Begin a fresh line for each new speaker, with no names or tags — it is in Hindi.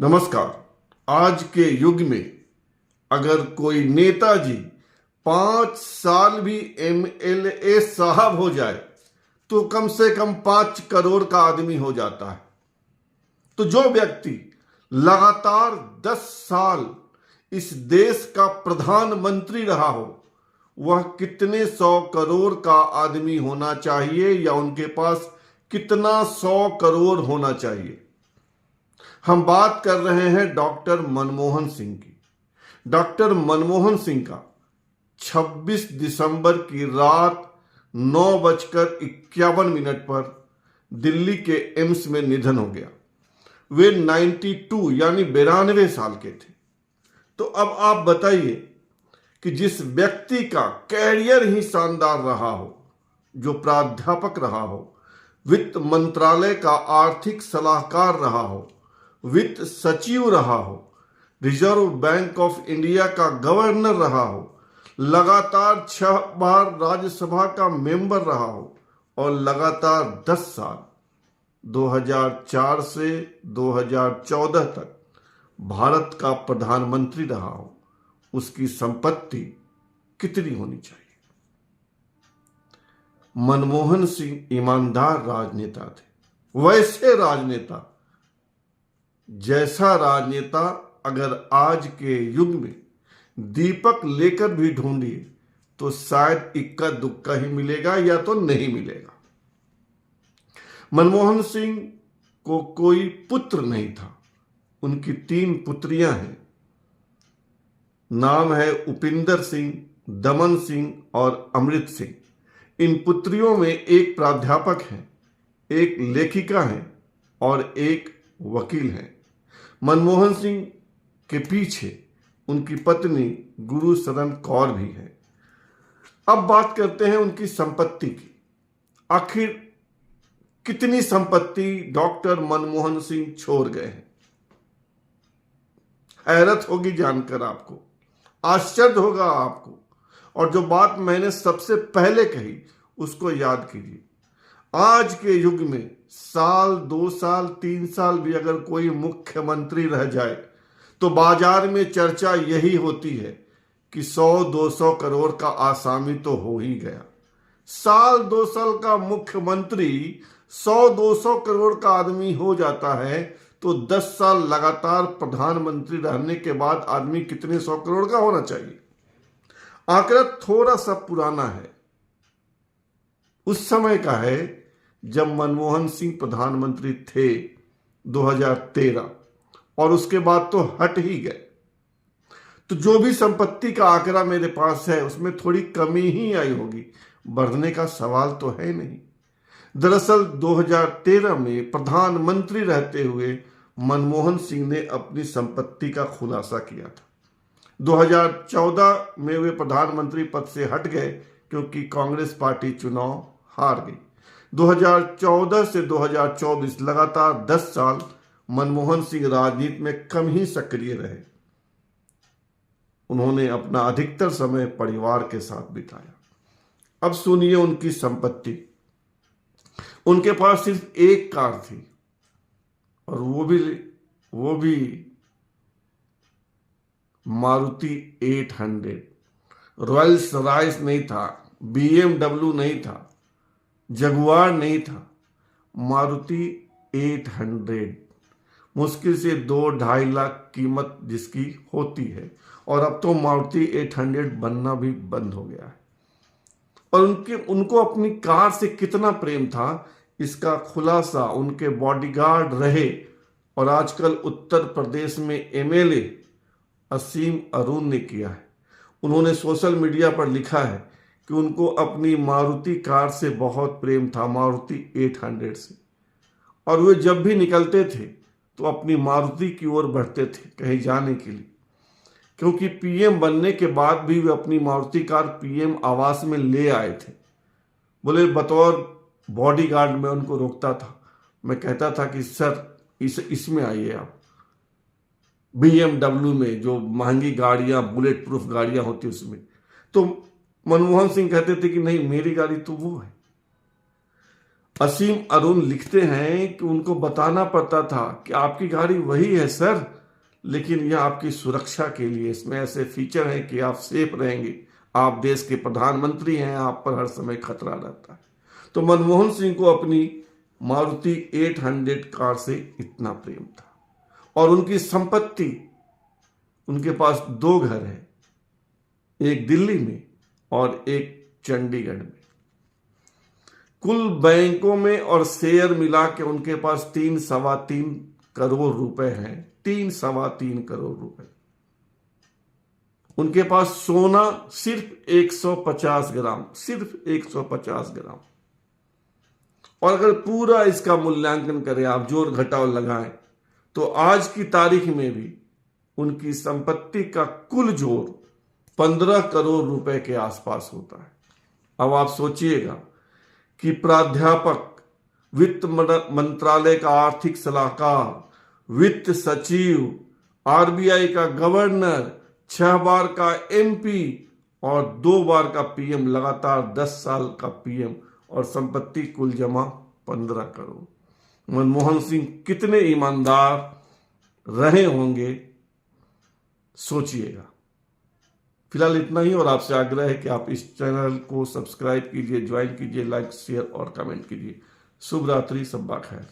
नमस्कार। आज के युग में अगर कोई नेताजी 5 साल भी एमएलए साहब हो जाए तो कम से कम 5 करोड़ का आदमी हो जाता है। तो जो व्यक्ति लगातार 10 साल इस देश का प्रधानमंत्री रहा हो वह कितने 100 करोड़ का आदमी होना चाहिए या उनके पास कितना 100 करोड़ होना चाहिए। हम बात कर रहे हैं डॉक्टर मनमोहन सिंह की। डॉक्टर मनमोहन सिंह का 26 दिसंबर की रात 9:51 पर दिल्ली के एम्स में निधन हो गया। वे 92 यानी 92 साल के थे। तो अब आप बताइए कि जिस व्यक्ति का कैरियर ही शानदार रहा हो, जो प्राध्यापक रहा हो, वित्त मंत्रालय का आर्थिक सलाहकार रहा हो, वित्त सचिव रहा हो, रिजर्व बैंक ऑफ इंडिया का गवर्नर रहा हो, लगातार 6 बार राज्यसभा का मेंबर रहा हो और लगातार 10 साल 2004 से 2014 तक भारत का प्रधानमंत्री रहा हो, उसकी संपत्ति कितनी होनी चाहिए। मनमोहन सिंह ईमानदार राजनेता थे। वैसे राजनेता, जैसा राजनेता अगर आज के युग में दीपक लेकर भी ढूंढिए तो शायद इक्का दुक्का ही मिलेगा या तो नहीं मिलेगा। मनमोहन सिंह को कोई पुत्र नहीं था। उनकी 3 पुत्रियां हैं। नाम है उपिंदर सिंह, दमन सिंह और अमृत सिंह। इन पुत्रियों में एक प्राध्यापक है, एक लेखिका है और एक वकील है। मनमोहन सिंह के पीछे उनकी पत्नी गुरु शरण कौर भी है। अब बात करते हैं उनकी संपत्ति की। आखिर कितनी संपत्ति डॉक्टर मनमोहन सिंह छोड़ गए हैं। हैरत होगी जानकर आपको, आश्चर्य होगा आपको। और जो बात मैंने सबसे पहले कही उसको याद कीजिए। आज के युग में साल 2 साल 3 साल भी अगर कोई मुख्यमंत्री रह जाए तो बाजार में चर्चा यही होती है कि 100-200 करोड़ का आसामी तो हो ही गया। साल 2 साल का मुख्यमंत्री 100-200 करोड़ का आदमी हो जाता है तो 10 साल लगातार प्रधानमंत्री रहने के बाद आदमी कितने 100 करोड़ का होना चाहिए। आंकड़ा थोड़ा सा पुराना है, उस समय का है जब मनमोहन सिंह प्रधानमंत्री थे 2013, और उसके बाद तो हट ही गए। तो जो भी संपत्ति का आंकड़ा मेरे पास है उसमें थोड़ी कमी ही आई होगी, बढ़ने का सवाल तो है नहीं। दरअसल 2013 में प्रधानमंत्री रहते हुए मनमोहन सिंह ने अपनी संपत्ति का खुलासा किया था। 2014 में वे प्रधानमंत्री पद से हट गए क्योंकि कांग्रेस पार्टी चुनाव हार गई। 2014 से 2024 लगातार 10 साल मनमोहन सिंह राजनीति में कम ही सक्रिय रहे। उन्होंने अपना अधिकतर समय परिवार के साथ बिताया। अब सुनिए उनकी संपत्ति। उनके पास सिर्फ एक कार थी और वो भी मारुति 800। रॉयल्स रॉयस नहीं था, BMW नहीं था, जगुआर नहीं था, मारुति 800। मुश्किल से 2-2.5 लाख कीमत जिसकी होती है, और अब तो मारुति 800 बनना भी बंद हो गया है। और उनको अपनी कार से कितना प्रेम था इसका खुलासा उनके बॉडीगार्ड रहे और आजकल उत्तर प्रदेश में एमएलए असीम अरुण ने किया है। उन्होंने सोशल मीडिया पर लिखा है कि उनको अपनी मारुति कार से बहुत प्रेम था, मारुति 800 से, और वे जब भी निकलते थे तो अपनी मारुति की ओर बढ़ते थे कहीं जाने के लिए, क्योंकि पीएम बनने के बाद भी वे अपनी मारुति कार पीएम आवास में ले आए थे। बोले बतौर बॉडीगार्ड में उनको रोकता था, मैं कहता था कि सर इसमें आइए आप, BMW में जो महंगी गाड़ियां, बुलेट प्रूफ गाड़ियां होती उसमें। तो मनमोहन सिंह कहते थे कि नहीं, मेरी गाड़ी तो वो है। असीम अरुण लिखते हैं कि उनको बताना पड़ता था कि आपकी गाड़ी वही है सर, लेकिन यह आपकी सुरक्षा के लिए, इसमें ऐसे फीचर हैं कि आप सेफ रहेंगे, आप देश के प्रधानमंत्री हैं, आप पर हर समय खतरा रहता है। तो मनमोहन सिंह को अपनी मारुति 800 कार से इतना प्रेम था। और उनकी संपत्ति, उनके पास 2 घर हैं, एक दिल्ली में और एक चंडीगढ़ में। कुल बैंकों में और शेयर मिला के उनके पास 3-3.25 करोड़ रुपए हैं। 3-3.25 करोड़ रुपए। उनके पास सोना सिर्फ 150 ग्राम, सिर्फ 150 ग्राम। और अगर पूरा इसका मूल्यांकन करें, आप जोड़ घटाव लगाएं, तो आज की तारीख में भी उनकी संपत्ति का कुल जोड़ 15 करोड़ रुपए के आसपास होता है। अब आप सोचिएगा कि प्राध्यापक, वित्त मंत्रालय का आर्थिक सलाहकार, वित्त सचिव, आरबीआई का गवर्नर, 6 बार का एमपी और 2 बार का पीएम, लगातार 10 साल का पीएम, और संपत्ति कुल जमा 15 करोड़। मनमोहन सिंह कितने ईमानदार रहे होंगे, सोचिएगा। फिलहाल इतना ही, और आपसे आग्रह है कि आप इस चैनल को सब्सक्राइब कीजिए, ज्वाइन कीजिए, लाइक, शेयर और कमेंट कीजिए। शुभ रात्रि, सब्बा खैर।